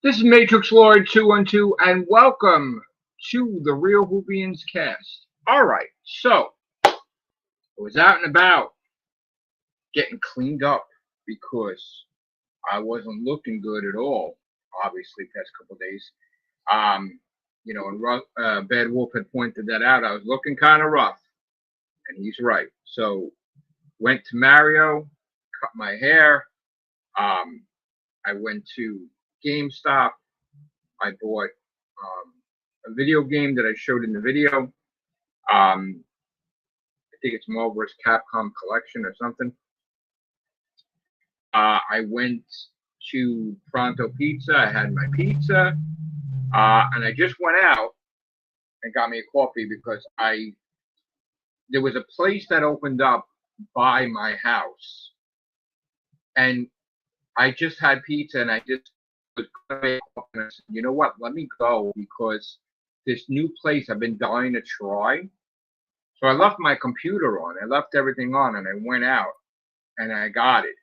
This is Matrix Lord 212, and welcome to the Real Whovians cast. Alright, so I was out and about getting cleaned up because I wasn't looking good at all, obviously, past couple of days. Um, and Bad Wolf had pointed that out. I was looking kind of rough, and he's right. So, went to Mario, cut my hair. Um, I went to GameStop. I bought a video game that I showed in the video. I think it's Marvel's Capcom Collection or something. I went to Pronto Pizza. I had my pizza, and I just went out and got me a coffee because I there was a place that opened up by my house, and I just had pizza, and I just was going to make coffee, and I said, you know what? Let me go because this new place I've been dying to try. So I left my computer on. I left everything on, and I went out and I got it.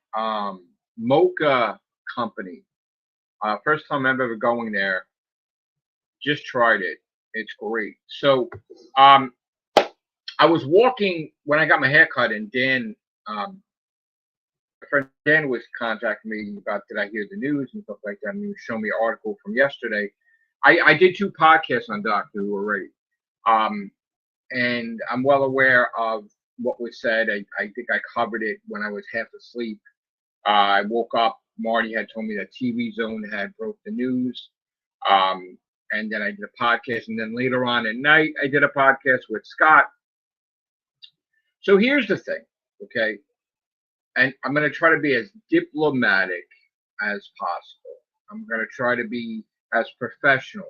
Mocha Company. First time I'm ever going there. Just tried it. It's great. So um, I was walking when I got my hair cut, and Dan, my friend Dan, was contacting me about did I hear the news and stuff like that. And he was showing me an article from yesterday. I did two podcasts on Doctor Who already, um, and I'm well aware of what was said. I think I covered it when I was half asleep. I woke up. Marty had told me that TV Zone had broke the news. Um, and then I did a podcast. And then later on at night, I did a podcast with Scott. So here's the thing, okay? And I'm going to try to be as diplomatic as possible. I'm going to try to be as professional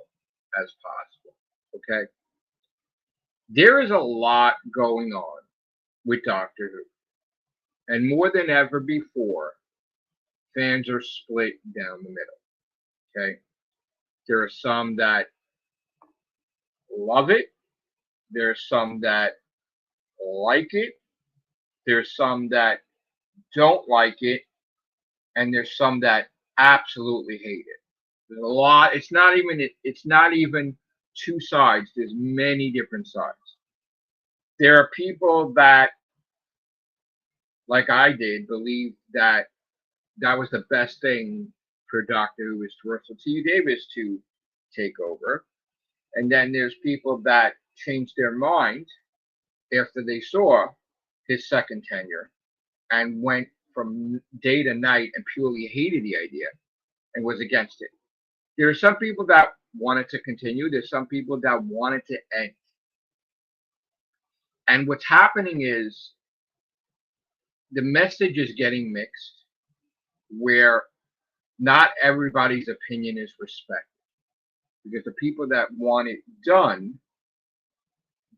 as possible, okay? There is a lot going on with Doctor Who. And more than ever before, fans are split down the middle, okay? There are some that love it. There's some that like it. There's some that don't like it. And there's some that absolutely hate it. There's a lot. It's not even two sides. There's many different sides. There are people that, like I did, believe that that was the best thing for Doctor Who is for Russell T Davis to take over. And then there's people that changed their mind after they saw his second tenure and went from day to night and purely hated the idea and was against it. There are some people that wanted to continue. There's some people that wanted to end. And what's happening is the message is getting mixed where not everybody's opinion is respected because the people that want it done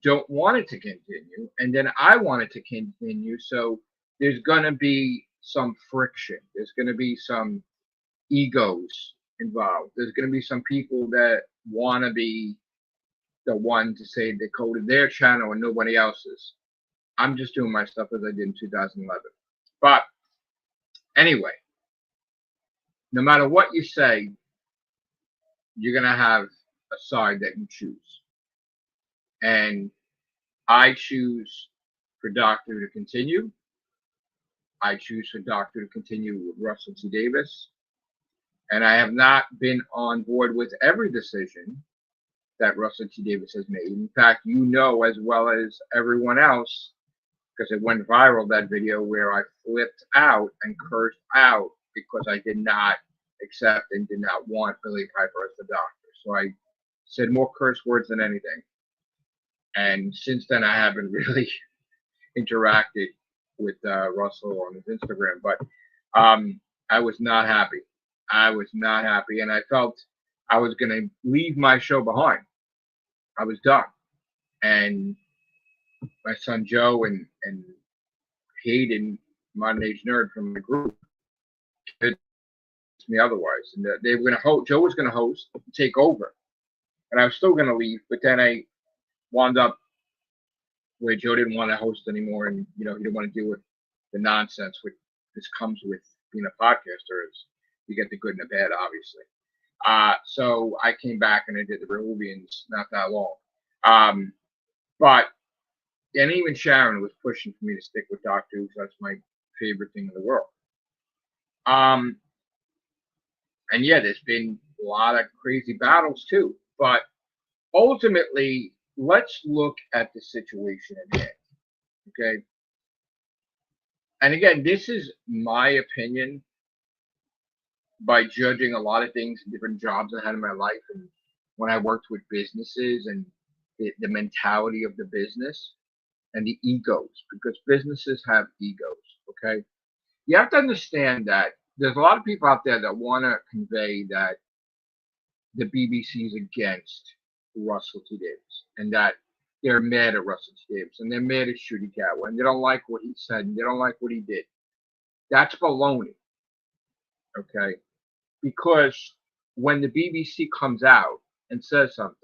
don't want it to continue, and then I want it to continue. So there's going to be some friction. There's going to be some egos involved. There's going to be some people that want to be the one to say they coded their channel and nobody else's. I'm just doing my stuff as I did in 2011. But anyway, no matter what you say, you're going to have a side that you choose. And I choose for Doctor to continue. I choose for Doctor to continue with Russell T Davis. And I have not been on board with every decision that Russell T Davis has made. In fact, you know as well as everyone else, because it went viral, that video where I flipped out and cursed out because I did not accept and did not want Billy Piper as the Doctor. So I said more curse words than anything. And since then, I haven't really interacted with Russell on his Instagram, but I was not happy. I was not happy, and I felt I was going to leave my show behind. I was done, and my son Joe and Hayden, Modern Age Nerd from the group, convinced me otherwise, and they were going to host. Joe was going to host, take over, and I was still going to leave, but then I wound up where Joe didn't want to host anymore, and he didn't want to deal with the nonsense which this comes with being a podcaster. Is you get the good and the bad, obviously. So I came back and I did the Whovians not that long. Um, but and even Sharon was pushing for me to stick with Doctor Who. So that's my favorite thing in the world. Um, and yeah, there's been a lot of crazy battles too. But ultimately, let's look at the situation at hand. Okay. And again, this is my opinion by judging a lot of things in different jobs I had in my life and when I worked with businesses and the mentality of the business and the egos, because businesses have egos. Okay. You have to understand that there's a lot of people out there that want to convey that the BBC is against Russell T Davies and that they're mad at Russell T Davies and they're mad at Shooty Catwa and they don't like what he said and they don't like what he did. That's baloney. Okay. Because when the BBC comes out and says something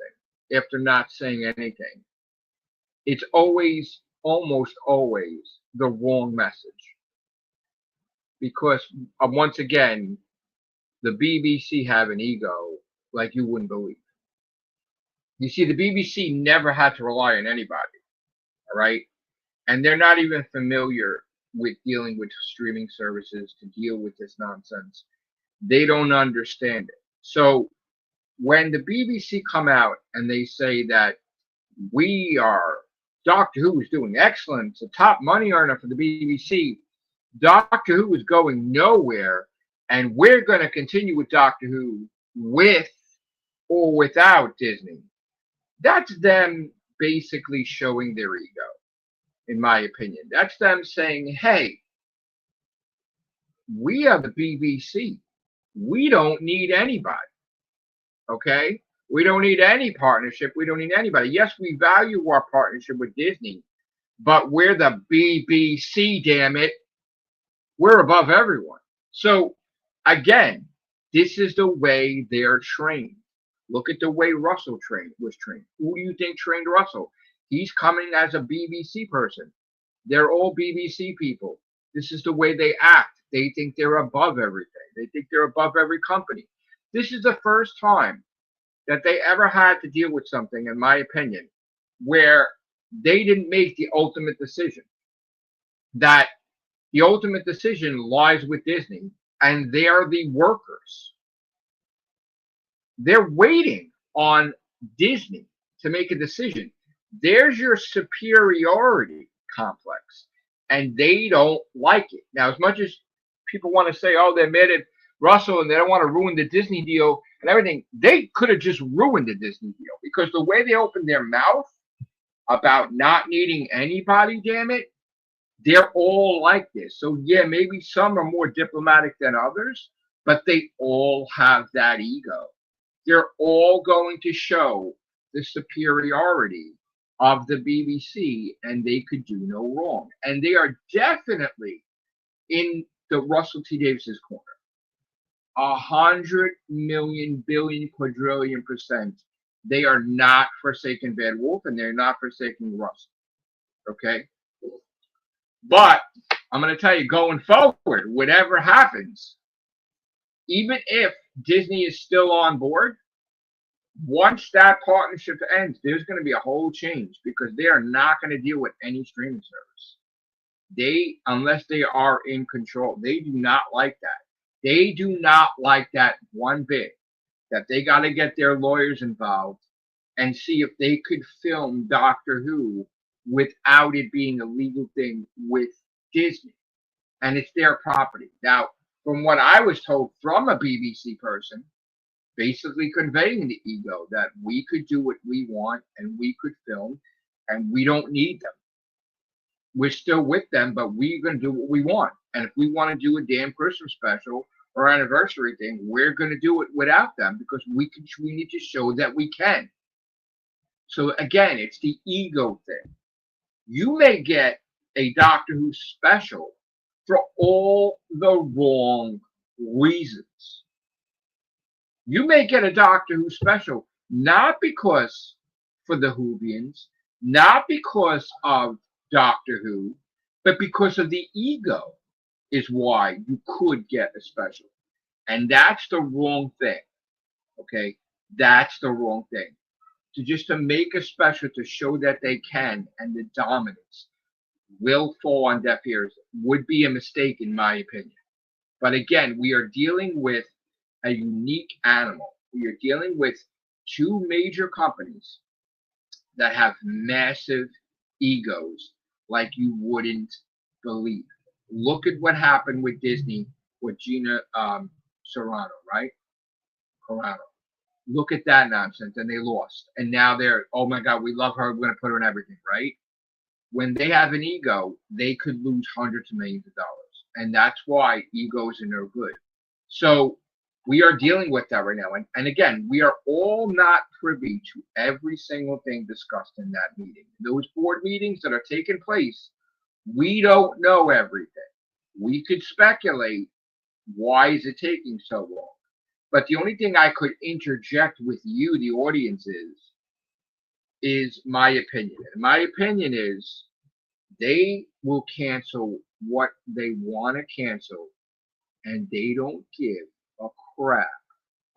after not saying anything, it's always, almost always, the wrong message. Because once again, the BBC have an ego like you wouldn't believe. You see, the BBC never had to rely on anybody, all right? And they're not even familiar with dealing with streaming services to deal with this nonsense. They don't understand it. So when the BBC come out and they say that Doctor Who is doing excellent, it's a top money earner for the BBC, Doctor Who is going nowhere, and we're going to continue with Doctor Who with or without Disney. That's them basically showing their ego, in my opinion. That's them saying, hey, we are the BBC. We don't need anybody. Okay? We don't need any partnership. We don't need anybody. Yes, we value our partnership with Disney, but we're the BBC, damn it. We're above everyone. So, again, this is the way they're trained. Look at the way Russell was trained. Who do you think trained Russell? He's coming as a BBC person. They're all BBC people. This is the way they act. They think they're above everything. They think they're above every company. This is the first time that they ever had to deal with something, in my opinion, where they didn't make the ultimate decision. That the ultimate decision lies with Disney, and they are the workers. They're waiting on Disney to make a decision. There's your superiority complex, and they don't like it. Now, as much as people want to say, oh, they're mad at Russell and they don't want to ruin the Disney deal and everything, they could have just ruined the Disney deal because the way they opened their mouth about not needing anybody, damn it, they're all like this. So, yeah, maybe some are more diplomatic than others, but they all have that ego. They're all going to show the superiority of the BBC, and they could do no wrong. And they are definitely in the Russell T Davies' corner. 100 million, billion, quadrillion %. They are not forsaking Bad Wolf, and they're not forsaking Russell. Okay? But I'm going to tell you, going forward, whatever happens, even if Disney is still on board, once that partnership ends, there's going to be a whole change because they are not going to deal with any streaming service. Unless they are in control, they do not like that. They do not like that one bit, that they got to get their lawyers involved and see if they could film Doctor Who without it being a legal thing with Disney. And it's their property. Now, from what I was told from a BBC person, basically conveying the ego that we could do what we want and we could film and we don't need them. We're still with them, but we're going to do what we want. And if we want to do a damn Christmas special or anniversary thing, we're going to do it without them because we need to show that we can. So again, it's the ego thing. You may get a Doctor Who special for all the wrong reasons. You may get a Doctor Who special not because for the Whovians, not because of Doctor Who, but because of the ego is why you could get a special. And that's the wrong thing. Okay, that's the wrong thing. To make a special to show that they can and the dominance will fall on deaf ears would be a mistake in my opinion. But again, we are dealing with a unique animal. We are dealing with two major companies that have massive egos like you wouldn't believe. Look at what happened with Disney with Gina Serrano, right? Carano. Look at that nonsense, and they lost. And now they're, oh my God, we love her. We're going to put her in everything, right? When they have an ego, they could lose hundreds of millions of dollars. And that's why egos are no good. So we are dealing with that right now. And again, we are all not privy to every single thing discussed in that meeting. Those board meetings that are taking place, we don't know everything. We could speculate, why is it taking so long? But the only thing I could interject with you, the audience, is my opinion. And my opinion is they will cancel what they want to cancel, and they don't give a crap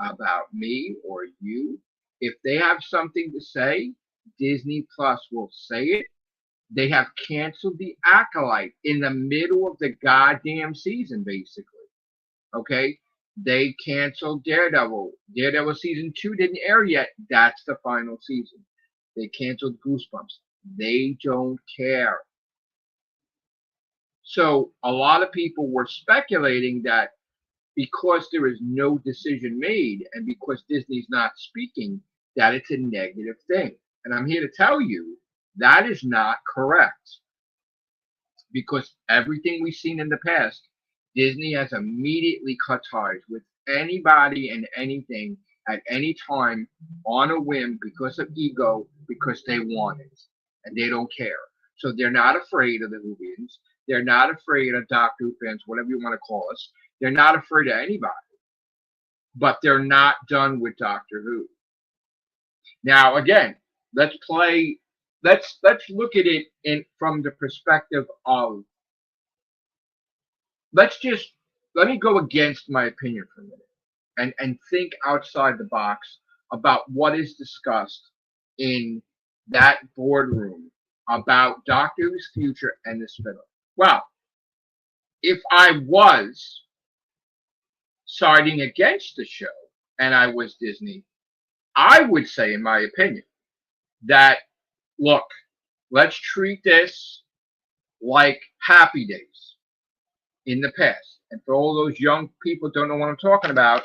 about me or you. If they have something to say, Disney Plus will say it. They have canceled the Acolyte in the middle of the goddamn season, basically. Okay? They canceled Daredevil. Daredevil season 2 didn't air yet. That's the final season. They canceled Goosebumps. They don't care. So a lot of people were speculating that because there is no decision made and because Disney's not speaking, that it's a negative thing. And I'm here to tell you that is not correct. Because everything we've seen in the past, Disney has immediately cut ties with anybody and anything at any time on a whim because of ego, because they want it and they don't care. So they're not afraid of the Whovians. They're not afraid of Doctor Who fans, whatever you want to call us. They're not afraid of anybody. But they're not done with Doctor Who. Now, again, let's look at it from the perspective of, let me go against my opinion for a minute and think outside the box about what is discussed in that boardroom about Doctor Who's future and the spin-off. Well, if I was siding against the show and I was Disney, I would say, in my opinion, that, look, let's treat this like Happy Days in the past. And for all those young people who don't know what I'm talking about,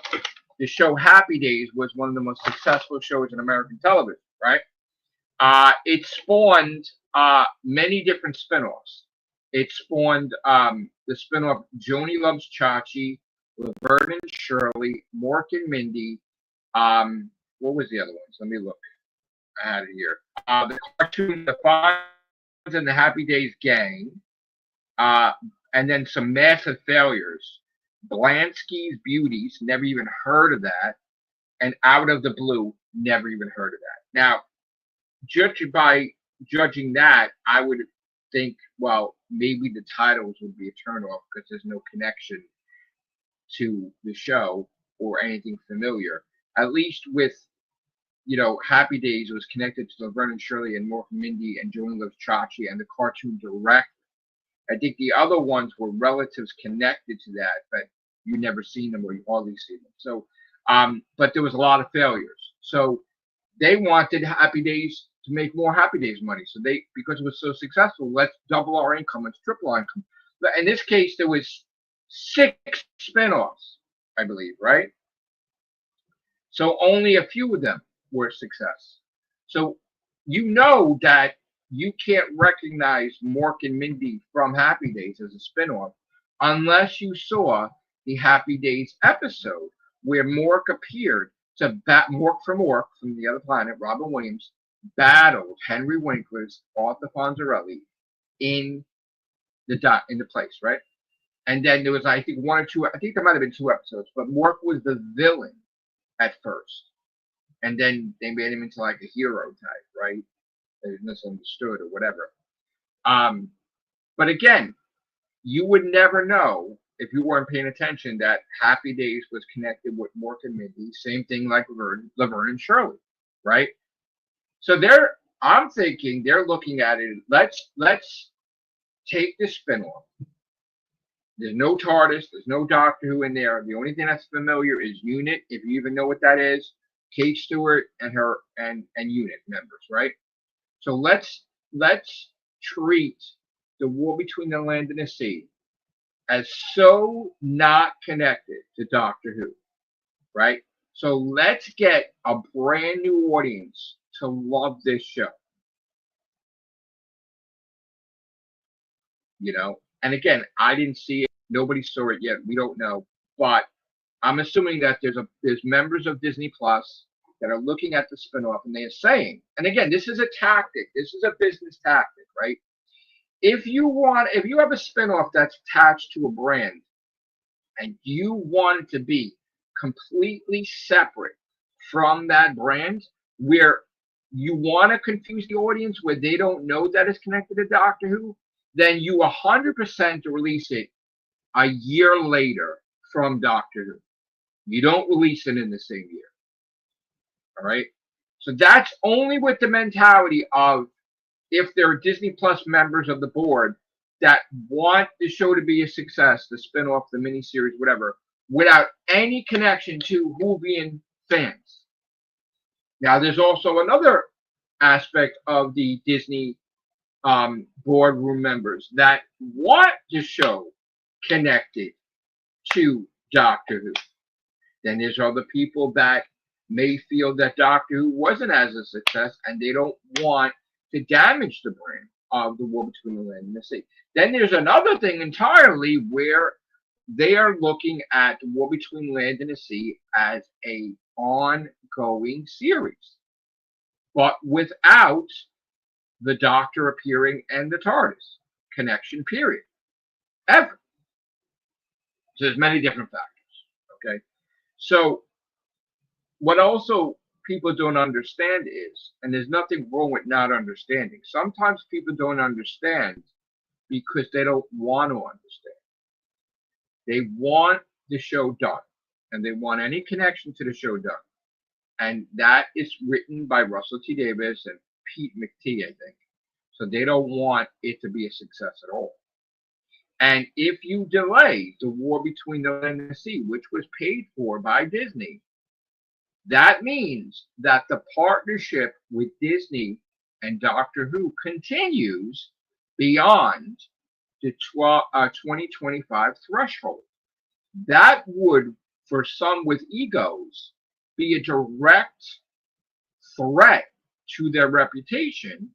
the show Happy Days was one of the most successful shows in American television, right? It spawned many different spinoffs. It spawned the spinoff Joni Loves Chachi, Laverne and Shirley, Mork and Mindy. What was the other ones? Let me look. I had it here. The cartoon, The Fonz and the Happy Days Gang. And then some massive failures. Blansky's Beauties, never even heard of that. And Out of the Blue, never even heard of that. Now, judging that, I would think, well, maybe the titles would be a turnoff because there's no connection to the show or anything familiar. At least with, Happy Days, it was connected to Laverne and Shirley and Mork and Mindy and Joni Loves Chachi and the cartoon directly. I think the other ones were relatives connected to that, but you never seen them or you hardly see them. So, but there was a lot of failures. So they wanted Happy Days to make more Happy Days money. So because it was so successful, let's double our income, let's triple our income. But in this case, there was 6 spinoffs, I believe, right? So only a few of them were a success. So you know that you can't recognize Mork and Mindy from Happy Days as a spinoff unless you saw the Happy Days episode where Mork appeared to Mork from the other planet, Robin Williams, battled Henry Winkler's Arthur Fonzarelli in the place, right? And then there was, I think, one or two, I think there might have been 2 episodes, but Mork was the villain at first. And then they made him into like a hero type, right? They misunderstood or whatever. But again, you would never know if you weren't paying attention, that Happy Days was connected with Mork and Mindy. Same thing like Laverne and Shirley, right? So I'm thinking they're looking at it. Let's take the spinoff. There's no TARDIS. There's no Doctor Who in there. The only thing that's familiar is Unit, if you even know what that is. Kate Stewart and her and Unit members, right? So let's treat the War Between the Land and the Sea as so not connected to Doctor Who, right? So let's get a brand new audience to love this show. You know, and again, I didn't see it. Nobody saw it yet. We don't know, but I'm assuming that there's members of Disney Plus that are looking at the spinoff and they are saying, and again, this is a tactic. This is a business tactic, right? If you have a spinoff that's attached to a brand and you want it to be completely separate from that brand, where you want to confuse the audience where they don't know that it's connected to Doctor Who, then you 100% release it a year later from Doctor Who. You don't release it in the same year. All right? So that's only with the mentality of if there are Disney Plus members of the board that want the show to be a success, the spinoff, the miniseries, whatever, without any connection to Whovian fans. Now, there's also another aspect of the Disney boardroom members that want the show connected to Doctor Who. Then there's other people that may feel that Doctor Who wasn't as a success and they don't want to damage the brand of the War Between the Land and the Sea. Then there's another thing entirely where they are looking at the War Between Land and the Sea as a ongoing series, but without the Doctor appearing and the TARDIS connection, period, ever. So there's many different factors, okay? So what also people don't understand is, and there's nothing wrong with not understanding, sometimes people don't understand because they don't want to understand. They want the show done, and they want any connection to the show done. And that is written by Russell T. Davies and Pete McTee, I think. So they don't want it to be a success at all. And if you delay the War Between the Land and the Sea, which was paid for by Disney, that means that the partnership with Disney and Doctor Who continues beyond the 2025 threshold. That would, for some with egos, be a direct threat to their reputation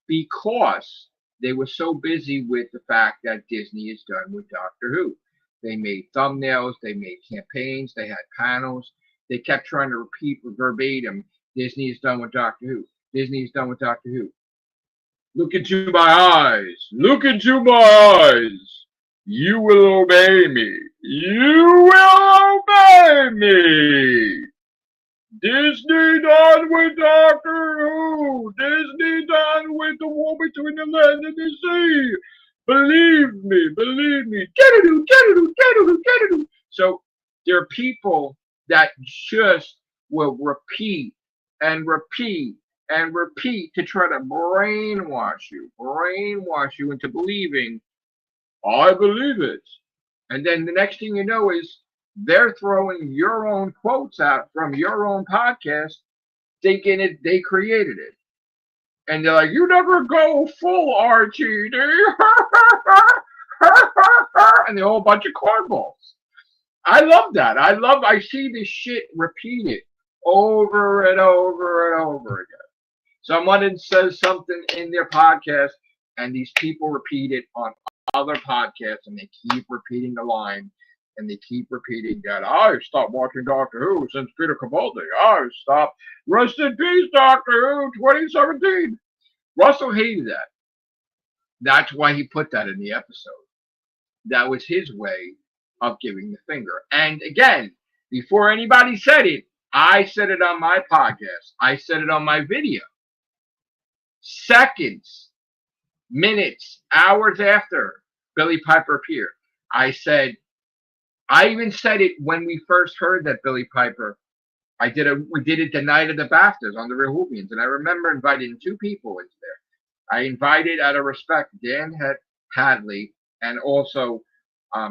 because they were so busy with the fact that Disney is done with Doctor Who. They made thumbnails, they made campaigns, they had panels. They kept trying to repeat verbatim, Disney is done with Doctor Who. Disney is done with Doctor Who. Look into my eyes. Look into my eyes. You will obey me. You will obey me. Disney done with Doctor Who. Disney done with the War Between the Land and the Sea. Believe me, believe me. So there are people that just will repeat and repeat and repeat to try to brainwash you into believing, I believe it. And then the next thing you know is they're throwing your own quotes out from your own podcast, thinking they created it. And they're like, you never go full RTD. And they're all a bunch of cornballs. I love that. I see this shit repeated over and over and over again. Someone says something in their podcast, and these people repeat it on other podcasts, and they keep repeating the line, and they keep repeating that. I stopped watching Doctor Who since Peter Capaldi. I stopped. Rest in peace, Doctor Who, 2017. Russell hated that. That's why he put that in the episode. That was his way of giving the finger. And again, before anybody said it, I said it on my podcast. I said it on my video. Seconds, minutes, hours after Billy Piper appeared, I said, I even said it when we first heard that Billy Piper. We did it the night of the BAFTAs on the Real Whovians, and I remember inviting two people into there. I invited, out of respect, Hadley and also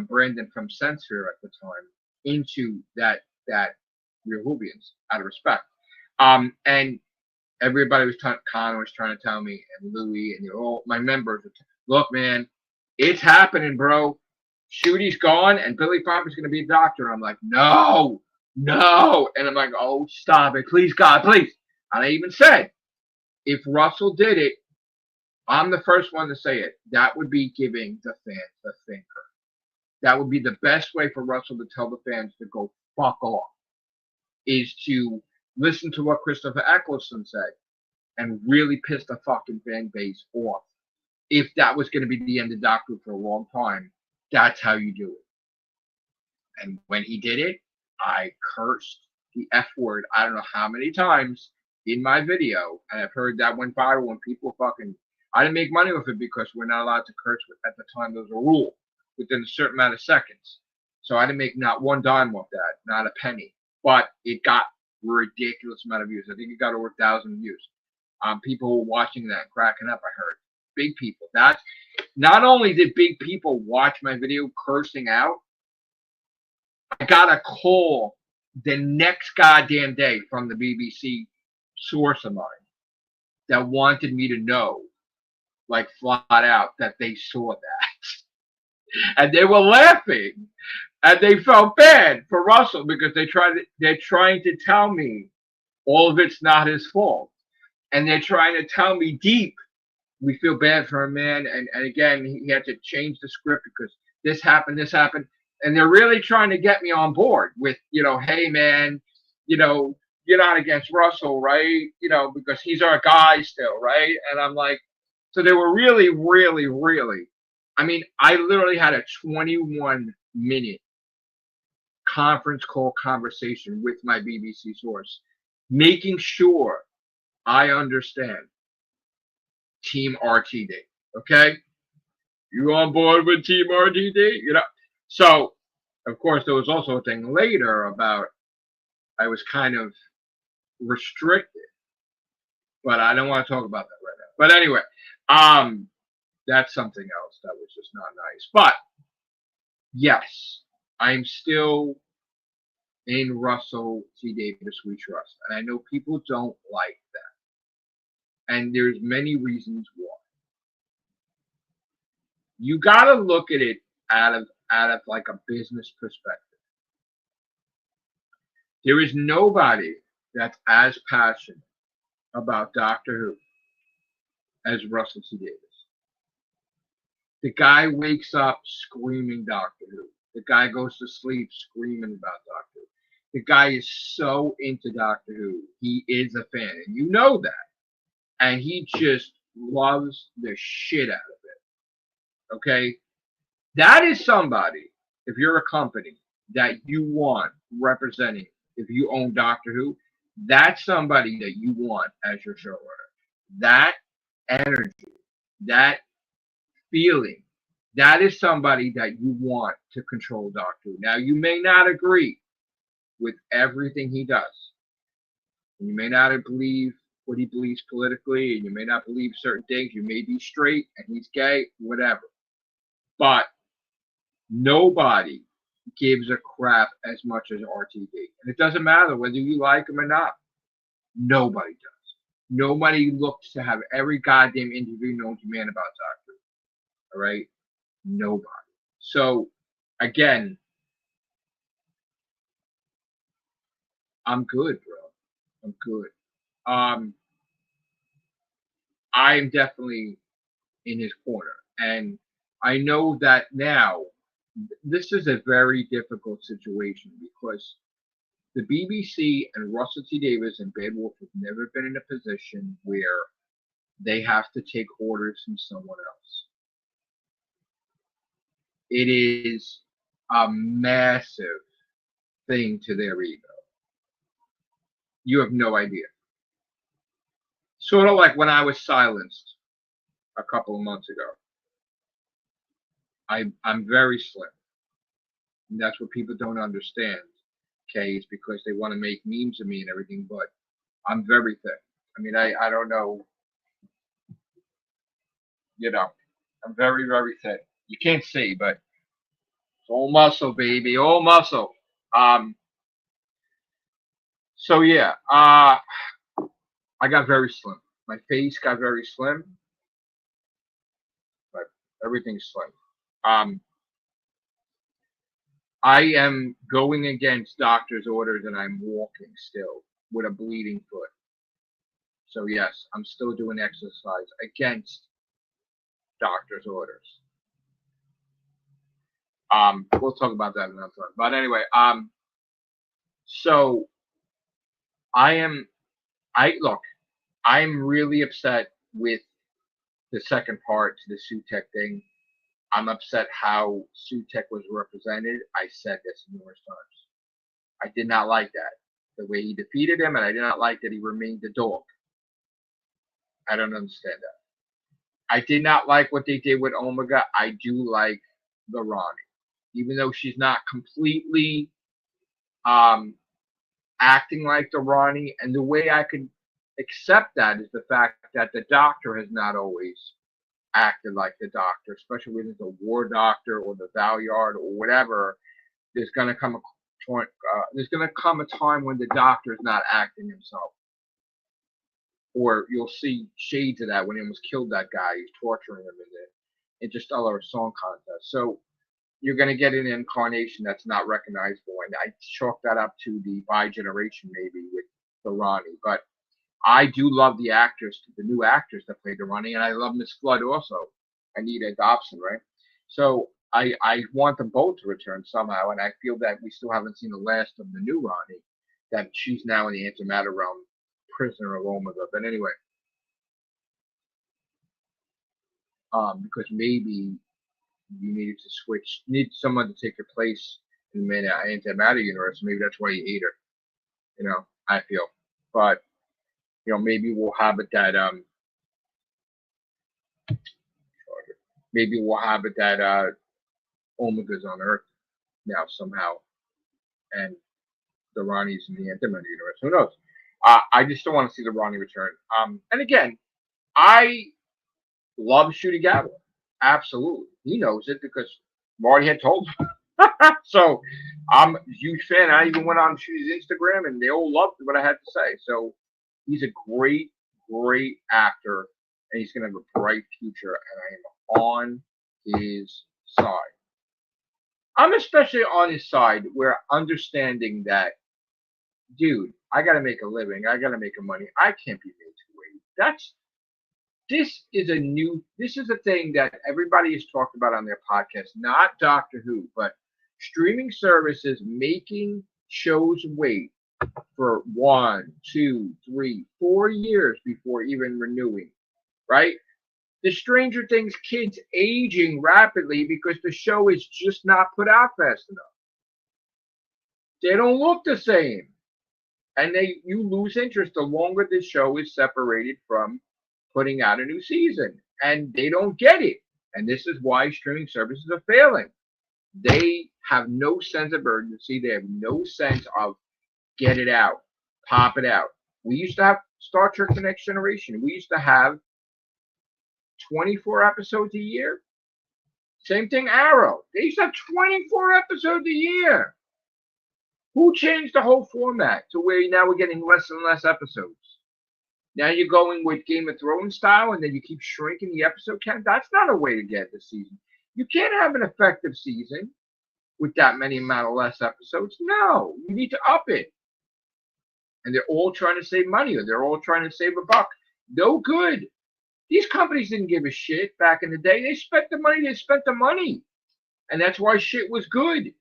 Brandon from Censor at the time into that Real Whovians, out of respect. And everybody was Connor was trying to tell me, and Louie, and all my members. Look, man, it's happening, bro. Shooty's gone, and Billy Piper's going to be a doctor. I'm like, no, no. And I'm like, oh, stop it. Please, God, please. And I even said, if Russell did it, I'm the first one to say it. That would be giving the fans the finger. That would be the best way for Russell to tell the fans to go fuck off, is to listen to what Christopher Eccleston said and really piss the fucking fan base off. If that was going to be the end of Doctor Who for a long time, that's how you do it. And when he did it, I cursed the F word I don't know how many times in my video. And I've heard that went viral when people fucking. I didn't make money with it because we're not allowed to curse at the time. There was a rule within a certain amount of seconds. So I didn't make not one dime off that, not a penny. But it got a ridiculous amount of views. I think it got over 1,000 views. People were watching that and cracking up, I heard. Big people. That's not only did big people watch my video cursing out, I got a call the next goddamn day from the BBC source of mine that wanted me to know, like flat out, that they saw that. And they were laughing. And they felt bad for Russell because they're trying to tell me all of it's not his fault. And they're trying to tell me deep, we feel bad for him, man. And again, he had to change the script because this happened. And they're really trying to get me on board with, hey, man, you're not against Russell, right? Because he's our guy still, right? And I'm like, so they were really, really, really, I mean, I literally had a 21-minute conference call conversation with my BBC source, making sure I understand Team RTD. Okay? You on board with Team RTD? So, of course, there was also a thing later about I was kind of restricted, but I don't want to talk about that right now. But anyway, that's something else that was just not nice. But yes, I'm still in Russell T. Davies We Trust, and I know people don't like that, and there's many reasons why. You got to look at it out of like a business perspective. There is nobody that's as passionate about Doctor Who as Russell T. Davies. The guy wakes up screaming Doctor Who. The guy goes to sleep screaming about Doctor Who. The guy is so into Doctor Who. He is a fan, and you know that. And he just loves the shit out of it. Okay? That is somebody, if you're a company that you want representing, if you own Doctor Who, that's somebody that you want as your showrunner. That energy, that feeling, that is somebody that you want to control Doctor Who. Now, you may not agree with everything he does. And you may not believe what he believes politically, and you may not believe certain things. You may be straight and he's gay, whatever. But nobody gives a crap as much as RTD. And it doesn't matter whether you like him or not. Nobody does. Nobody looks to have every goddamn interview known to man about Doctor Who. All right? Nobody. So, again, I'm good, bro. I'm good. I am definitely in his corner. And I know that now this is a very difficult situation because the BBC and Russell T. Davies and Bad Wolf have never been in a position where they have to take orders from someone else. It is a massive thing to their ego. You have no idea. Sort of like when I was silenced a couple of months ago. I'm very slim. And that's what people don't understand. Okay, it's because they want to make memes of me and everything, but I'm very thick. I mean, I don't know, you know, I'm very, very thick. You can't see, but it's all muscle, baby, all muscle. Um, so yeah, I got very slim. My face got very slim, but everything's slim. Um, I am going against doctor's orders and I'm walking still with a bleeding foot. So yes, I'm still doing exercise against doctor's orders. We'll talk about that another time. But anyway, so I am, I look, I'm really upset with the second part to the Sutek thing. I'm upset how Sutek was represented. I said this numerous times. I did not like that. The way he defeated him, and I did not like that he remained the dog. I don't understand that. I did not like what they did with Omega. I do like the Ronnie. Even though she's not completely um, acting like the Ronnie, and the way I could accept that is the fact that the Doctor has not always acted like the Doctor, especially when it's a War Doctor or the Valyard or whatever. There's gonna come a point. There's gonna come a time when the Doctor is not acting himself, or you'll see shades of that when he almost killed that guy. He's torturing him in the Interstellar Song Contest. So you're going to get an incarnation that's not recognizable. And I chalk that up to the bi-generation maybe with the Ronnie. But I do love the actors, the new actors that played the Ronnie, and I love Miss Flood also, Anita Dobson, right? So I want them both to return somehow, and I feel that we still haven't seen the last of the new Ronnie, that she's now in the antimatter realm, prisoner of Omega. But anyway, because maybe you needed to switch, need someone to take your place in the antimatter universe. Maybe that's why you ate her. You know, I feel. But maybe we'll have it that maybe we'll have it that Omega's on Earth now somehow, and the Ronnie's in the antimatter universe. Who knows? I just don't want to see the Ronnie return. And again, I love Shooty Gavin. Absolutely, he knows it because Marty had told him. So I'm a huge fan. I even went on Shooty's Instagram, and they all loved what I had to say. So he's a great, great actor, and he's going to have a bright future, and I am on his side. I'm especially on his side where understanding that, dude, I got to make a living. I got to make a money. I can't be made to wait. This is a thing that everybody has talked about on their podcast, not Doctor Who, but streaming services making shows wait for 1, 2, 3, 4 years before even renewing, right? The Stranger Things kids aging rapidly because the show is just not put out fast enough. They don't look the same. And you lose interest the longer the show is separated from putting out a new season. And they don't get it. And this is why streaming services are failing. They have no sense of urgency. They have no sense of get it out, pop it out. We used to have Star Trek The Next Generation. We used to have 24 episodes a year. Same thing, Arrow. They used to have 24 episodes a year. Who changed the whole format to where now we're getting less and less episodes? Now you're going with Game of Thrones style, and then you keep shrinking the episode count. That's not a way to get the season. You can't have an effective season with that many amount of less episodes. No, you need to up it. And they're all trying to save money, or they're all trying to save a buck. No good. These companies didn't give a shit back in the day. They spent the money. They spent the money. And that's why shit was good.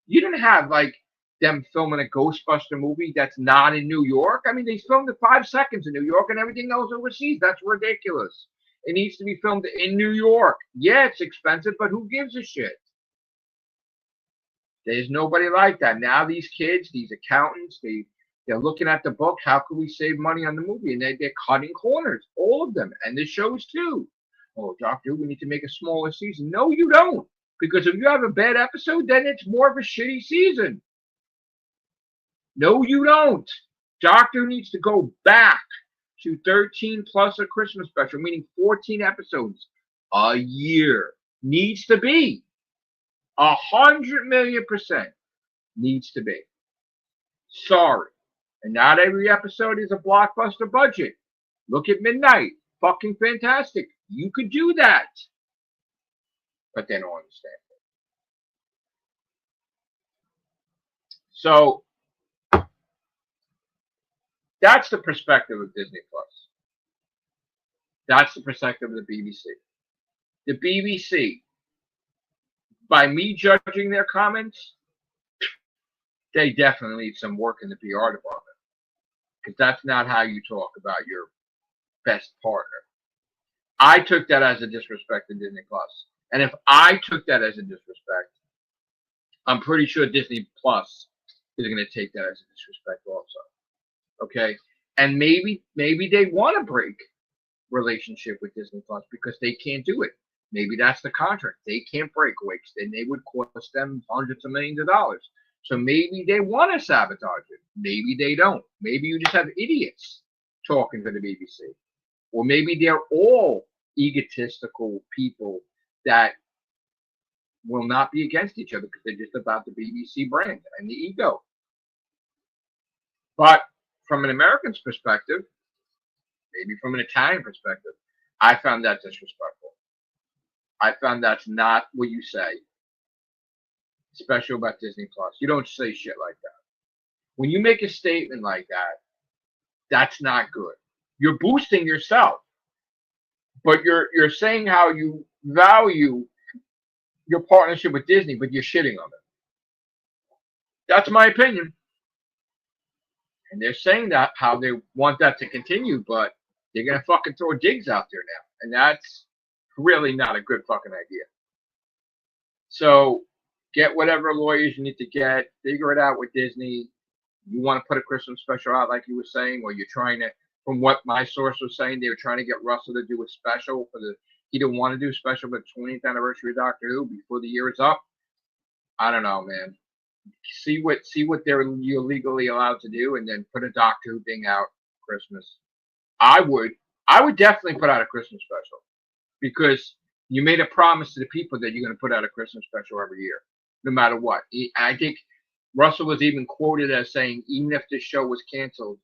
You didn't have, like, them filming a Ghostbuster movie that's not in New York. I mean, they filmed it 5 seconds in New York and everything else overseas. That's ridiculous. It needs to be filmed in New York. Yeah, it's expensive, but who gives a shit? There's nobody like that. Now these kids, these accountants, they're looking at the book. How can we save money on the movie? And they're cutting corners, all of them. And the shows too. Oh, Doctor, we need to make a smaller season. No, you don't. Because if you have a bad episode, then it's more of a shitty season. No, you don't. Doctor needs to go back to 13 plus a Christmas special, meaning 14 episodes a year. Needs to be 100,000,000% needs to be. Sorry. And not every episode is a blockbuster budget. Look at Midnight. Fucking fantastic. You could do that. But they don't understand it. So that's the perspective of Disney Plus. That's the perspective of the BBC. The BBC, by me judging their comments, they definitely need some work in the PR department. Because that's not how you talk about your best partner. I took that as a disrespect to Disney Plus. And if I took that as a disrespect, I'm pretty sure Disney Plus is going to take that as a disrespect also. Okay? And maybe they want to break relationship with Disney Plus because they can't do it. Maybe that's the contract. They can't break away. Then they would cost them hundreds of millions of dollars. So maybe they want to sabotage it. Maybe they don't. Maybe you just have idiots talking to the BBC. Or maybe they're all egotistical people that will not be against each other because they're just about the BBC brand and the ego. But from an American's perspective, maybe from an Italian perspective, I found that disrespectful. I found that's not what you say, especially about Disney Plus. You don't say shit like that. When you make a statement like that, that's not good. You're boosting yourself, but you're saying how you value your partnership with Disney, but you're shitting on it. That's my opinion. And they're saying that how they want that to continue, but they're gonna fucking throw digs out there now, and that's really not a good fucking idea. So get whatever lawyers you need to get, figure it out with Disney. You want to put a Christmas special out like you were saying, or you're trying to, from what my source was saying, they were trying to get Russell to do a special for he didn't want to do a special for the 20th anniversary of Doctor Who before the year is up. I don't know, man. See what you're legally allowed to do, and then put a Doctor Who thing out Christmas. I would definitely put out a Christmas special because you made a promise to the people that you're going to put out a Christmas special every year, no matter what. I think Russell was even quoted as saying, even if this show was canceled,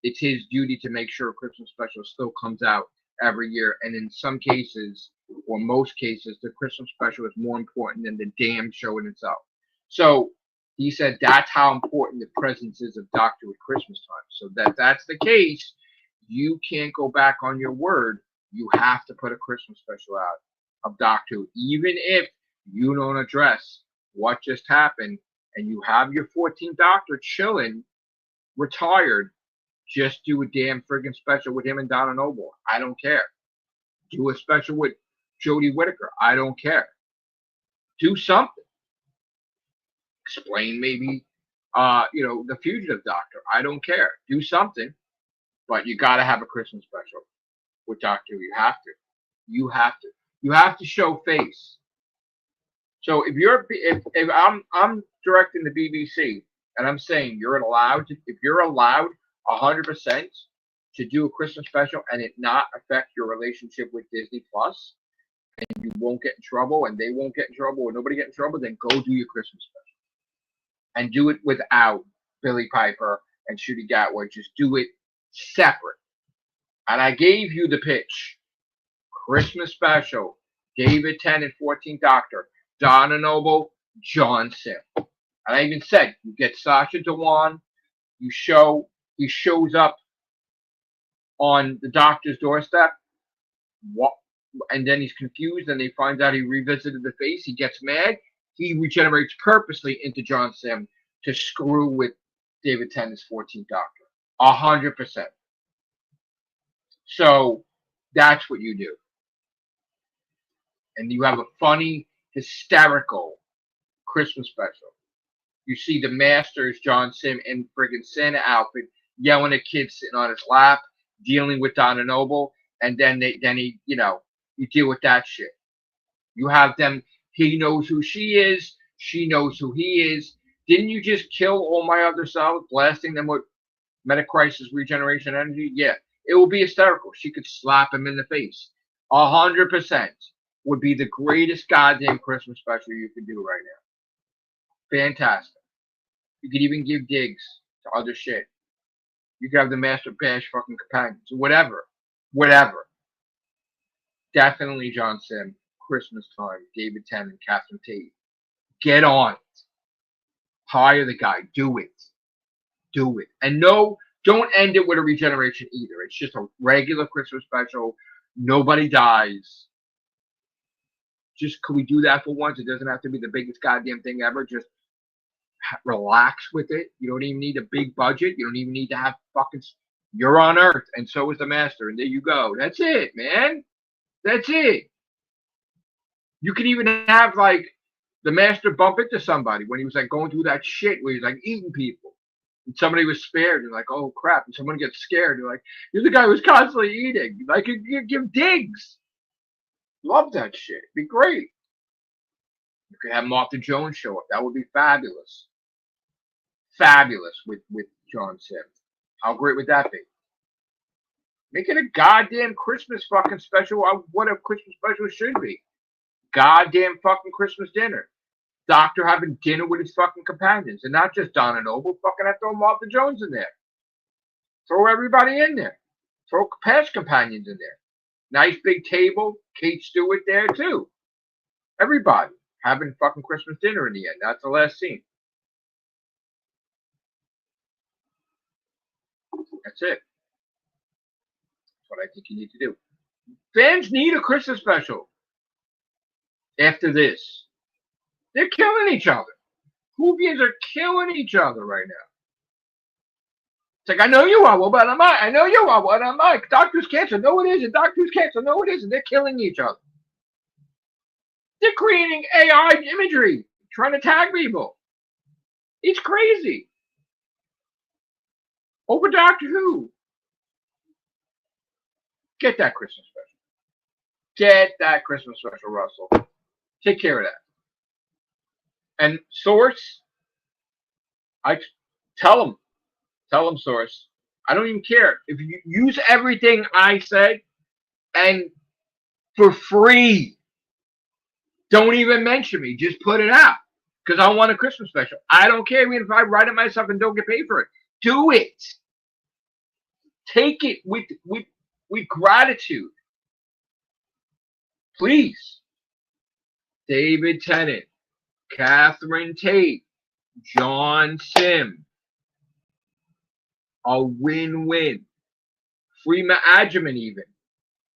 it's his duty to make sure a Christmas special still comes out every year. And in some cases, or most cases, the Christmas special is more important than the damn show in itself. So he said that's how important the presence is of Doctor Who at Christmas time. So that's the case, you can't go back on your word. You have to put a Christmas special out of Doctor Who, even if you don't address what just happened and you have your 14th Doctor chilling, retired. Just do a damn friggin' special with him and Donna Noble. I don't care. Do a special with Jodie Whittaker. I don't care. Do something. Explain maybe, the Fugitive Doctor. I don't care. Do something. But you got to have a Christmas special with Doctor Who. You have to. You have to. You have to show face. So if I'm directing the BBC and I'm saying if you're allowed 100% to do a Christmas special and it not affect your relationship with Disney Plus, and you won't get in trouble and they won't get in trouble or nobody get in trouble, then go do your Christmas special. And do it without Billy Piper and Shooty Gatwa. Just do it separate. And I gave you the pitch. Christmas special, David Tennant and 14th Doctor, Donna Noble, John Sim. And I even said, you get Sacha Dhawan, he shows up on the Doctor's doorstep, and then he's confused, and they find out he revisited the face. He gets mad. He regenerates purposely into John Sim to screw with David Tennant's 14th Doctor. 100%. So that's what you do. And you have a funny, hysterical Christmas special. You see the Masters, John Sim, in friggin' Santa outfit, yelling at kids sitting on his lap, dealing with Donna Noble, and then you deal with that shit. You have He knows who she is. She knows who he is. Didn't you just kill all my other cells, blasting them with Metacrisis regeneration energy? Yeah, it will be hysterical. She could slap him in the face. 100% would be the greatest goddamn Christmas special you could do right now. Fantastic. You could even give digs to other shit. You could have the Master Bash fucking companions. Whatever. Whatever. Definitely John Sim. Christmas time. David Tennant, Catherine Tate. Get on it. Hire the guy. Do it. Do it. And no, don't end it with a regeneration either. It's just a regular Christmas special. Nobody dies. Just could we do that for once? It doesn't have to be the biggest goddamn thing ever. Just relax with it. You don't even need a big budget. You don't even need to have fucking. You're on Earth, and so is the Master, and there you go. That's it, man. That's it. You could even have like the Master bump into somebody when he was like going through that shit where he's like eating people, and somebody was spared, and like, oh crap, and someone gets scared, and like, you're the guy who's constantly eating. Like, you give digs. Love that shit. Be great. You could have Martha Jones show up. That would be fabulous. Fabulous with John Sim. How great would that be? Make it a goddamn Christmas fucking special. What a Christmas special should be. Goddamn fucking Christmas dinner. Doctor having dinner with his fucking companions. And not just Donna Noble. Fucking have to throw Martha Jones in there. Throw everybody in there. Throw past companions in there. Nice big table. Kate Stewart there too. Everybody having fucking Christmas dinner in the end. That's the last scene. That's it. That's what I think you need to do. Fans need a Christmas special. After this. They're killing each other. Whovians are killing each other right now. It's like, I know you are, well, but I'm not. I know you are, but I'm not. Doctor's cancer. No, it isn't. Doctor's cancer. No, it isn't. They're killing each other. They're creating AI imagery, trying to tag people. It's crazy. Over Doctor Who. Get that Christmas special. Get that Christmas special, Russell. Take care of that. And Source, I tell them, Source. I don't even care. If you use everything I said and for free, don't even mention me. Just put it out. Because I want a Christmas special. I don't care even if I write it myself and don't get paid for it. Do it. Take it with gratitude. Please. David Tennant, Catherine Tate, John Sim. A win-win. Freema Agyeman even.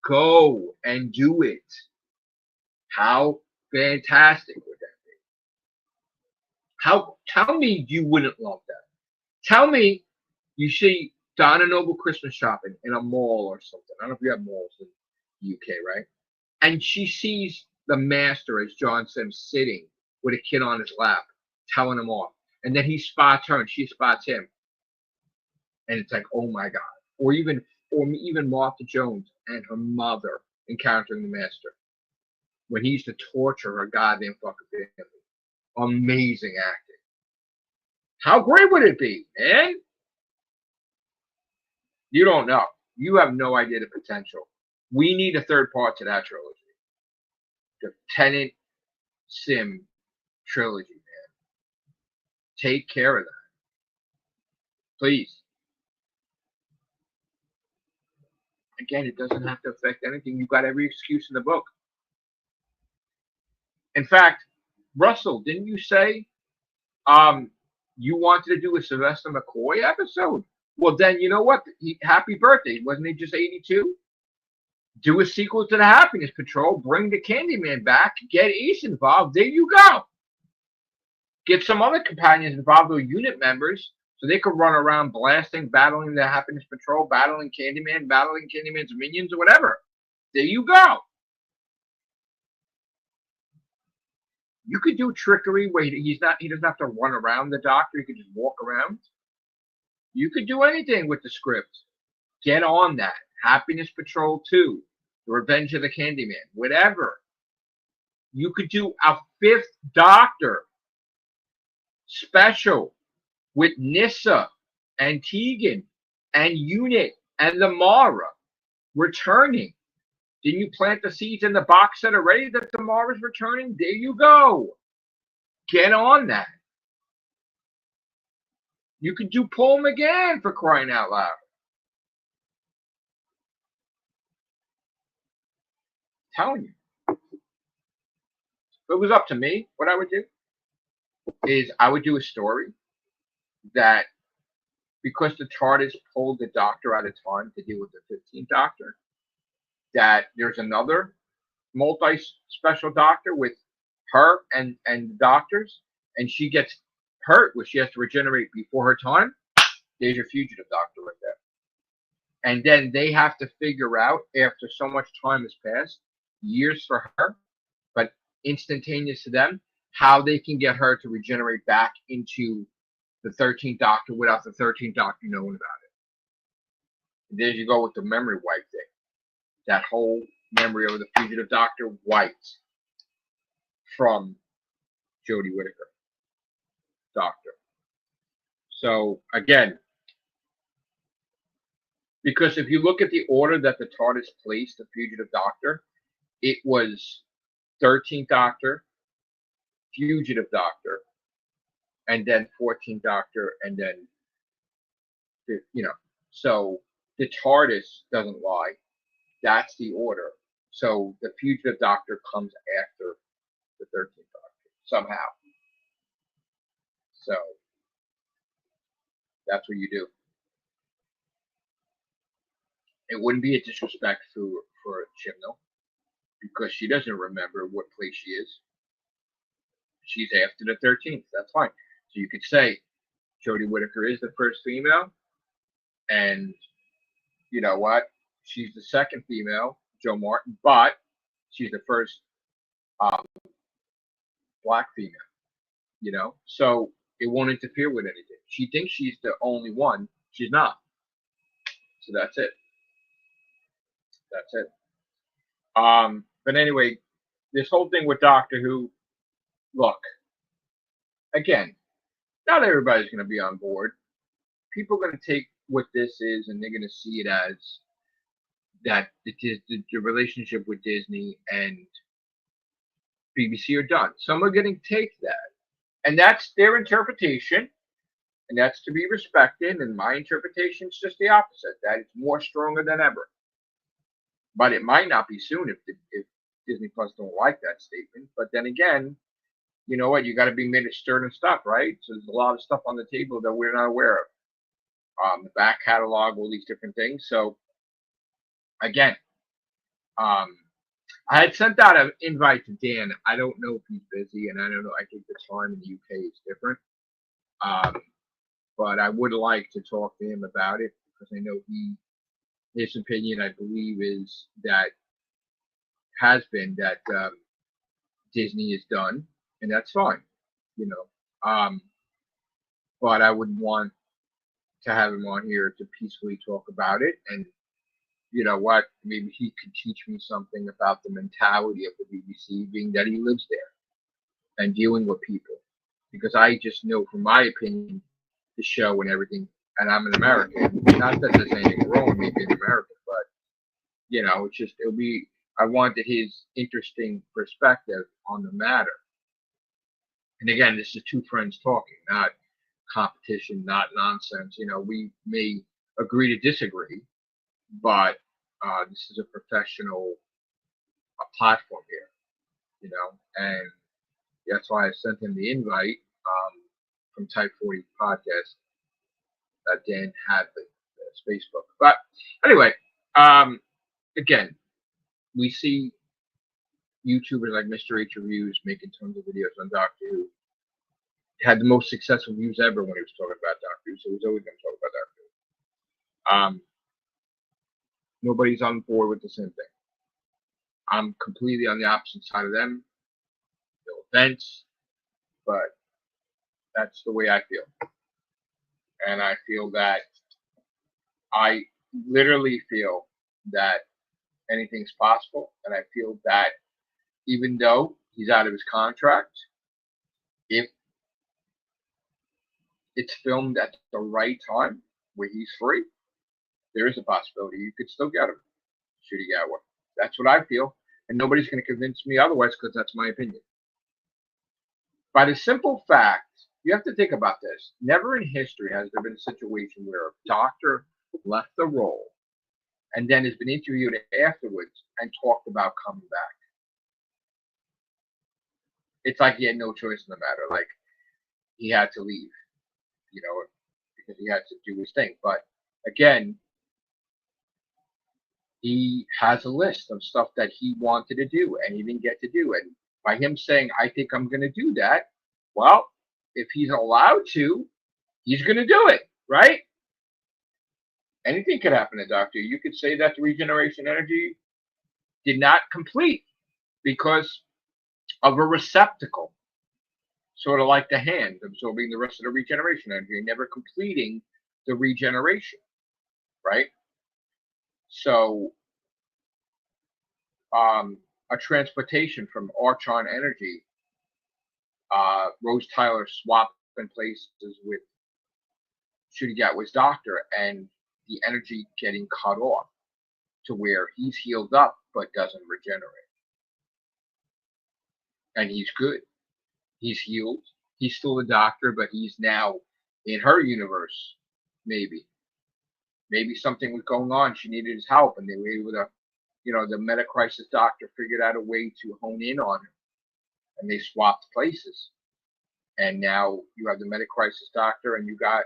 Go and do it. How fantastic would that be? Tell me you wouldn't love that. Tell me you see Donna Noble Christmas shopping in a mall or something. I don't know if you have malls in the UK, right? And she sees the Master as John Sim sitting with a kid on his lap, telling him off. And then he spots her and she spots him. And it's like, oh my God. Or even Martha Jones and her mother encountering the Master. When he used to torture her goddamn fucking family. Amazing acting. How great would it be, man? You don't know. You have no idea the potential. We need a third part to that trilogy. The Tennant Sim trilogy, man. Take care of that. Please. Again, it doesn't have to affect anything. You've got every excuse in the book. In fact, Russell, didn't you say you wanted to do a Sylvester McCoy episode? Well, then you know what? Happy birthday. Wasn't he just 82? Do a sequel to the Happiness Patrol. Bring the Candyman back. Get Ace involved. There you go. Get some other companions involved or unit members so they could run around blasting, battling the Happiness Patrol, battling Candyman's minions or whatever. There you go. You could do trickery where he doesn't have to run around the Doctor. He could just walk around. You could do anything with the script. Get on that. Happiness Patrol 2. The Revenge of the Candyman. Whatever. You could do a 5th Doctor special with Nyssa and Tegan and Unit and the Mara returning. Didn't you plant the seeds in the box set already that the Mara's returning? There you go. Get on that. You could do Paul McGann, for crying out loud. I'm telling you. If it was up to me, what I would do is I would do a story that, because the TARDIS pulled the Doctor out of time to deal with the 15th Doctor, that there's another multi-special Doctor with her and the Doctors, and she gets hurt where she has to regenerate before her time. There's your fugitive Doctor right there. And then they have to figure out, after so much time has passed, years for her, but instantaneous to them, how they can get her to regenerate back into the 13th Doctor without the 13th Doctor knowing about it. And there you go with the memory wipe thing. That whole memory of the fugitive Doctor wiped from Jodie Whittaker, Doctor. So, again, because if you look at the order that the TARDIS placed the fugitive Doctor, it was 13th Doctor, fugitive Doctor, and then 14th Doctor, and then, so the TARDIS doesn't lie. That's the order. So the fugitive Doctor comes after the 13th Doctor, somehow. So that's what you do. It wouldn't be a disrespect for Chibnall, because she doesn't remember what place she is. She's after the 13th. That's fine. So you could say Jodie Whittaker is the first female, and you know what? She's the second female, Jo Martin, but she's the first black female. So it won't interfere with anything. She thinks she's the only one. She's not. So that's it. That's it. But anyway, this whole thing with Doctor Who, look, again, not everybody's going to be on board. People are going to take what this is, and they're going to see it as that the relationship with Disney and BBC are done. Some are going to take that, and that's their interpretation, and that's to be respected. And my interpretation is just the opposite, that it's more stronger than ever. But it might not be soon if Disney Plus don't like that statement. But then again, you know what? You got to be made of certain stuff, right? So there's a lot of stuff on the table that we're not aware of. The back catalog, all these different things. So again, I had sent out an invite to Dan. I don't know if he's busy, and I don't know. I think the time in the UK is different. But I would like to talk to him about it, because I know his opinion, I believe, is that Disney is done, and that's fine, but I would want to have him on here to peacefully talk about it, and you know what, maybe he could teach me something about the mentality of the BBC, being that he lives there and dealing with people, because I just know from my opinion, the show and everything, and I'm an American, not that there's anything wrong with me being American, but I wanted his interesting perspective on the matter. And again, this is two friends talking, not competition, not nonsense. We may agree to disagree, but this is a professional platform here, and that's why I sent him the invite from Type 40 Podcast that Dan had the Facebook. But anyway, again, we see YouTubers like Mr. H Reviews making tons of videos on Doctor Who. He had the most successful views ever when he was talking about Doctor Who, so he's always going to talk about Doctor Who. Nobody's on board with the same thing. I'm completely on the opposite side of them. No offense, but that's the way I feel. And I feel that I literally feel that anything's possible, and I feel that even though He's out of his contract. If it's filmed at the right time where he's free, there is a possibility you could still get him. Shooting Gatwa. That's what I feel. And nobody's going to convince me otherwise because that's my opinion. By the simple fact, you have to think about this. Never in history has there been a situation where a doctor left the role and then has been interviewed afterwards and talked about coming back. It's like he had no choice in the matter. Like he had to leave, because he had to do his thing. But again, he has a list of stuff that he wanted to do and he didn't get to do. And by him saying, I think I'm going to do that, well, if he's allowed to, he's going to do it, right? Anything could happen to Doctor. You could say that the regeneration energy did not complete because of a receptacle, sort of like the hand absorbing the rest of the regeneration energy, never completing the regeneration, right? So a transportation from Archon energy, Rose Tyler swapping places with Shooty Gatwa's doctor and the energy getting cut off to where he's healed up but doesn't regenerate. And he's good. He's healed. He's still a doctor, but he's now in her universe, maybe. Maybe something was going on. She needed his help, and they were able to, the meta-crisis doctor figured out a way to hone in on him, and they swapped places. And now you have the meta-crisis doctor, and you got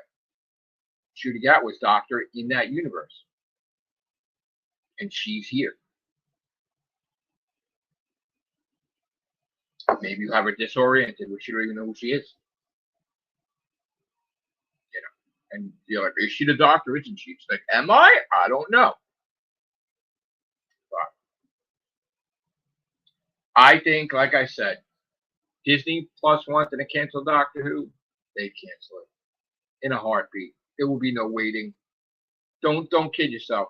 Shooty Gatwa's doctor in that universe. And she's here. Maybe you have her disoriented, where she don't even know who she is. And you're like, is she the doctor? Isn't she? She's like, am I? I don't know. But I think, like I said, Disney Plus wanted to cancel Doctor Who. They cancel it in a heartbeat. There will be no waiting. Don't kid yourself.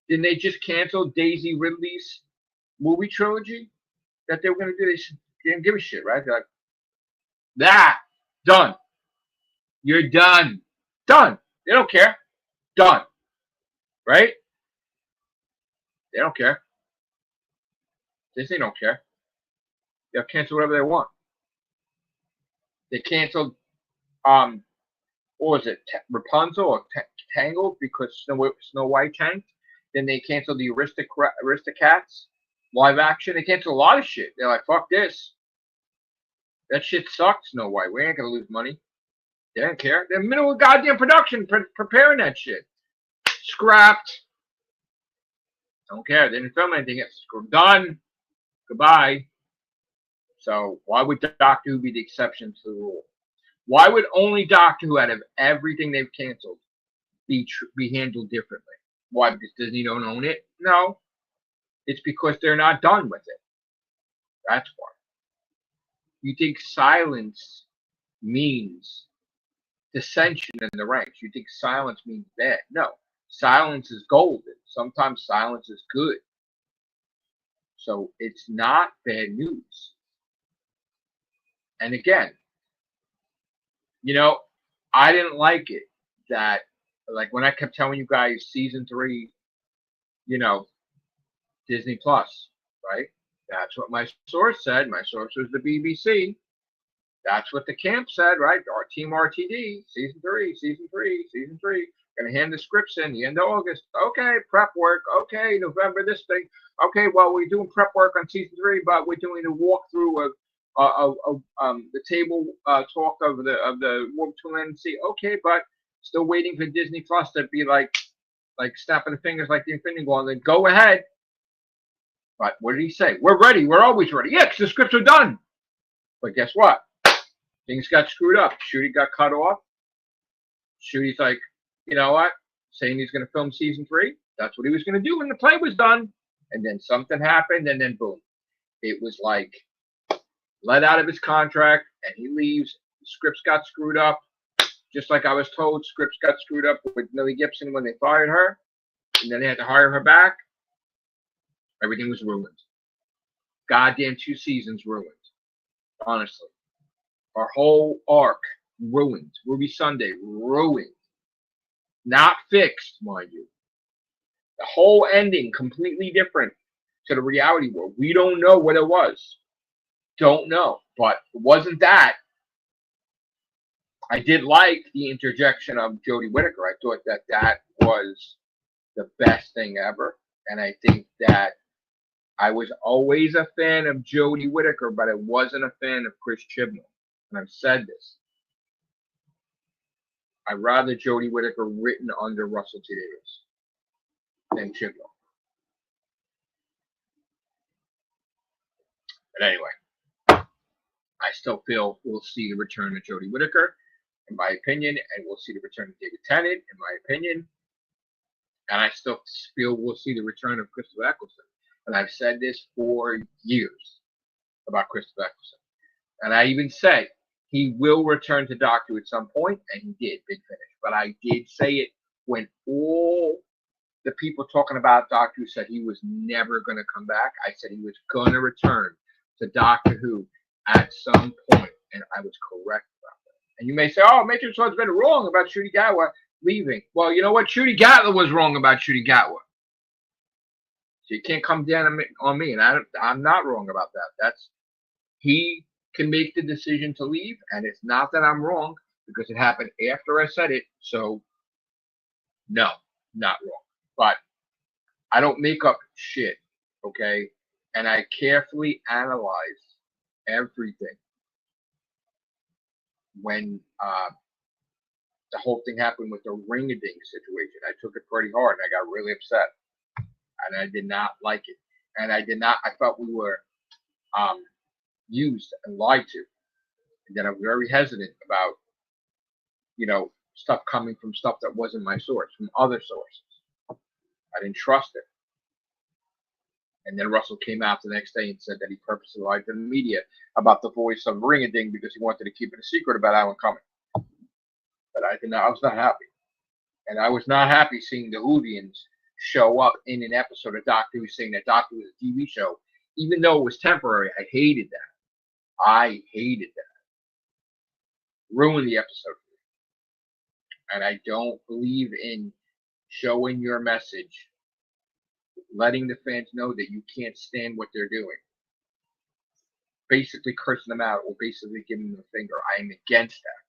Didn't they just cancel Daisy Ridley's movie trilogy that they were going to do? They didn't give a shit, right? They're like, done. You're done. Done. They don't care. Done. Right? They don't care. Disney don't care. They'll cancel whatever they want. They canceled, what was it, Rapunzel or Tangled because Snow White tanked. Then they canceled the Aristocats live action. They canceled a lot of shit. They're like, fuck this. That shit sucks, Snow White. We ain't going to lose money. They don't care. They're in the middle of goddamn production preparing that shit. Scrapped. Don't care. They didn't film anything. It's done. Goodbye. So why would Doctor Who be the exception to the rule? Why would only Doctor Who, out of everything they've canceled, be handled differently? Why? Because Disney don't own it? No. It's because they're not done with it. That's why. You think silence means dissension in the ranks. You think silence means bad. No. Silence is golden. Sometimes silence is good. So it's not bad news. And again, I didn't like it that, like when I kept telling you guys season 3, Disney Plus, right? That's what my source said. My source was the BBC. That's what the camp said, right? Our Team RTD, season 3. Gonna hand the scripts in the end of August. Okay, prep work. Okay, November this thing. Okay, well we're doing prep work on season 3, but we're doing a walkthrough of the table talk of the Warp to Land Sea. Okay, but still waiting for Disney Plus to be like snapping the fingers like the Infinity War. And then go ahead. But what did he say? We're ready. We're always ready. Yeah, because the scripts are done. But guess what? Things got screwed up. Shooty got cut off. Shooty's like, you know what? Saying he's going to film season 3. That's what he was going to do when the play was done. And then something happened, and then boom. It was like let out of his contract, and he leaves. The scripts got screwed up. Just like I was told, scripts got screwed up with Millie Gibson when they fired her. And then they had to hire her back. Everything was ruined. Goddamn 2 seasons ruined. honestly. Our whole arc ruined. Ruby Sunday ruined. Not fixed, mind you. The whole ending completely different to the reality world. We don't know what it was. Don't know. But it wasn't that. I did like the interjection of Jodie Whittaker. I thought that that was the best thing ever. And I think that I was always a fan of Jodie Whittaker, but I wasn't a fan of Chris Chibnall. And I've said this. I'd rather Jodie Whittaker written under Russell T Davies than Chibnall. But anyway, I still feel we'll see the return of Jodie Whittaker, in my opinion, and we'll see the return of David Tennant, in my opinion. And I still feel we'll see the return of Christopher Eccleston. And I've said this for years about Christopher Eccleston. And I even said he will return to Doctor Who at some point, and he did, big finish. But I did say it when all the people talking about Doctor Who said he was never going to come back. I said he was going to return to Doctor Who at some point, and I was correct about that. And you may say, oh, Matrix has been wrong about Ncuti Gatwa leaving. Well, you know what? Ncuti Gatwa was wrong about Ncuti Gatwa. So you can't come down on me, and I'm not wrong about that. That's he can make the decision to leave, and it's not that I'm wrong because it happened after I said it. So no, not wrong. But I don't make up shit, okay? And I carefully analyze everything. When the whole thing happened with the ring-a-ding situation, I took it pretty hard, and I got really upset, and I did not like it, and I felt we were used and lied to, and then I was very hesitant about, stuff coming from stuff that wasn't my source, from other sources. I didn't trust it. And then Russell came out the next day and said that he purposely lied to the media about the voice of Ring-a-Ding because he wanted to keep it a secret about Alan Cumming. But I was not happy. And I was not happy seeing the Whovians show up in an episode of Doctor Who saying that Doctor Who was a TV show. Even though it was temporary, I hated that. I hated that. Ruined the episode for me. And I don't believe in showing your message, letting the fans know that you can't stand what they're doing, basically cursing them out or basically giving them a finger. I am against that.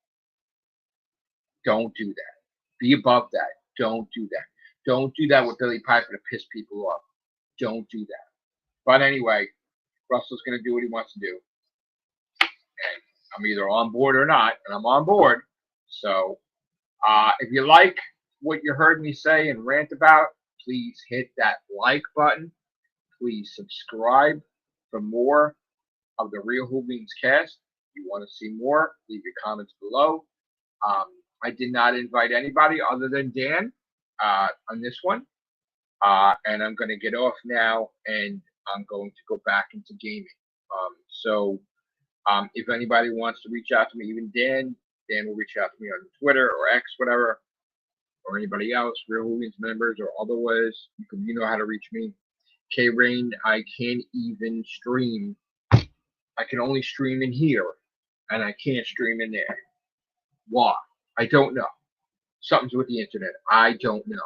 Don't do that. Be above that. Don't do that. Don't do that with Billy Piper to piss people off. Don't do that. But anyway, Russell's going to do what he wants to do. And I'm either on board or not, and I'm on board. So if you like what you heard me say and rant about, please hit that like button. Please subscribe for more of the Real Whovians cast. If you want to see more, leave your comments below. I did not invite anybody other than Dan on this one. And I'm going to get off now, and I'm going to go back into gaming. So if anybody wants to reach out to me, even Dan will reach out to me on Twitter or X, whatever, or anybody else, Real Whovians members or otherwise. You know how to reach me. K-Rain, I can't even stream. I can only stream in here, and I can't stream in there. Why? I don't know. Something's with the internet. I don't know.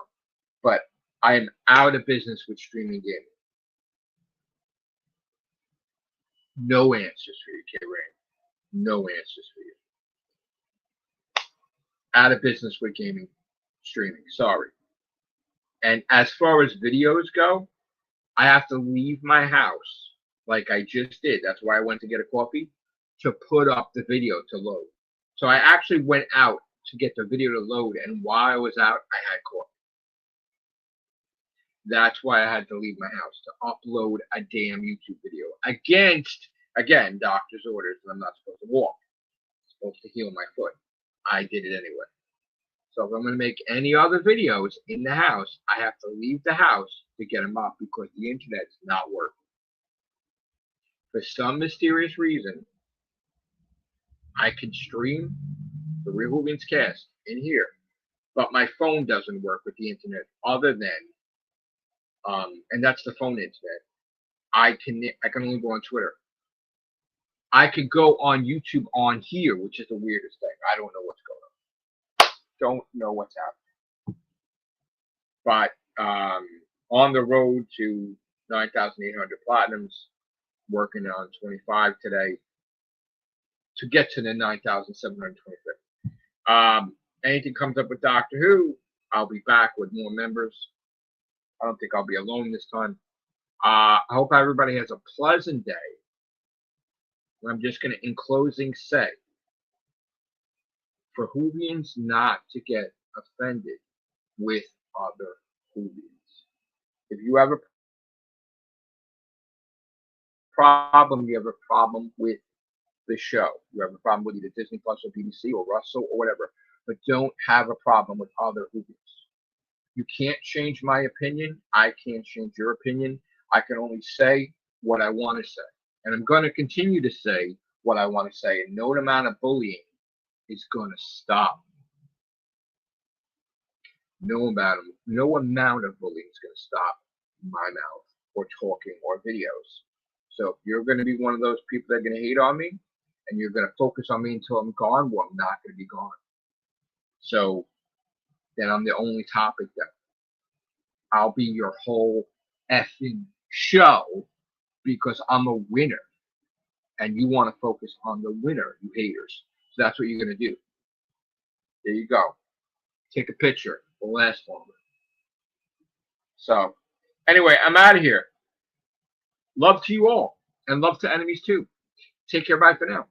But I am out of business with streaming gaming. No answers for you, K-Rain. No answers for you. Out of business with gaming streaming. Sorry. And as far as videos go, I have to leave my house like I just did. That's why I went to get a coffee, to put up the video to load. So I actually went out to get the video to load, and while I was out, I had coffee. That's why I had to leave my house to upload a damn YouTube video against, again, doctor's orders, and I'm not supposed to walk. I'm supposed to heal my foot. I did it anyway. So if I'm going to make any other videos in the house, I have to leave the house to get them up because the internet's not working. For some mysterious reason, I can stream the Real Whovians cast in here, but my phone doesn't work with the internet other than, and that's the phone internet. I can only go on Twitter. I could go on YouTube on here, which is the weirdest thing. I don't know what's going on. Don't know what's happening. But on the road to 9,800 platinums, working on 25 today to get to the 9,725. Anything comes up with Doctor Who, I'll be back with more members. I don't think I'll be alone this time. I hope everybody has a pleasant day. I'm just going to, in closing, say for Whovians not to get offended with other Whovians. If you have a problem, you have a problem with the show. You have a problem with either Disney Plus or BBC or Russell or whatever, but don't have a problem with other Whovians. You can't change my opinion. I can't change your opinion. I can only say what I want to say. And I'm going to continue to say what I want to say. And no amount of bullying is going to stop. No amount of bullying is going to stop my mouth or talking or videos. So if you're going to be one of those people that are going to hate on me and you're going to focus on me until I'm gone, well, I'm not going to be gone. So then I'm the only topic that I'll be your whole effing show because I'm a winner. And you want to focus on the winner, you haters. So that's what you're going to do. There you go. Take a picture. It'll last longer. So, anyway, I'm out of here. Love to you all. And love to enemies too. Take care. Bye for now.